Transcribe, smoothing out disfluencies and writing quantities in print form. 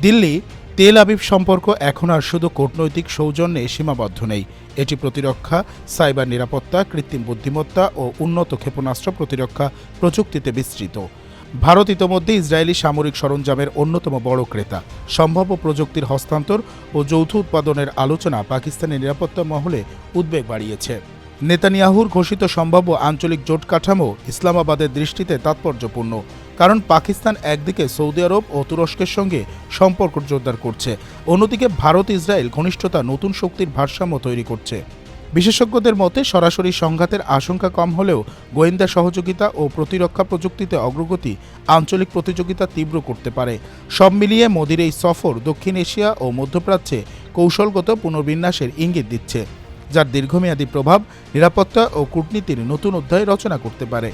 Delhi Tel Aviv সম্পর্ক এখন আর শুধু কূটনৈতিক সৌজন্যে সীমাবদ্ধ নেই। এটি প্রতিরক্ষা, সাইবার নিরাপত্তা, কৃত্রিম বুদ্ধিমত্তা ও উন্নত ক্ষেপণাস্ত্র প্রতিরক্ষা প্রযুক্তিতে বিস্তৃত। ভারত ইতোমধ্যে ইসরায়েলি সামরিক সরঞ্জামের অন্যতম বড় ক্রেতা। সম্ভাব্য প্রযুক্তির হস্তান্তর ও যৌথ উৎপাদনের আলোচনা পাকিস্তানের নিরাপত্তা মহলে উদ্বেগ বাড়িয়েছে। নেতানিয়াহুর ঘোষিত সম্ভাব্য আঞ্চলিক জোট কাঠামো ইসলামাবাদের দৃষ্টিতে তাৎপর্যপূর্ণ, কারণ পাকিস্তান একদিকে সৌদি আরব ও তুরস্কের সঙ্গে সম্পর্ক জোরদার করছে, অন্যদিকে ভারত ইসরায়েল ঘনিষ্ঠতা নতুন শক্তির ভারসাম্য তৈরি করছে। বিশেষজ্ঞদের মতে সরাসরি সংঘাতের আশঙ্কা কম হলেও গোয়েন্দা সহযোগিতা ও প্রতিরক্ষা প্রযুক্তিতে অগ্রগতি আঞ্চলিক প্রতিযোগিতা তীব্র করতে পারে। সব মিলিয়ে মোদির এই সফর দক্ষিণ এশিয়া ও মধ্যপ্রাচ্যে কৌশলগত পুনর্বিন্যাসের ইঙ্গিত দিচ্ছে, যার দীর্ঘমেয়াদী প্রভাব নিরাপত্তা ও কূটনীতির নতুন অধ্যায় রচনা করতে পারে।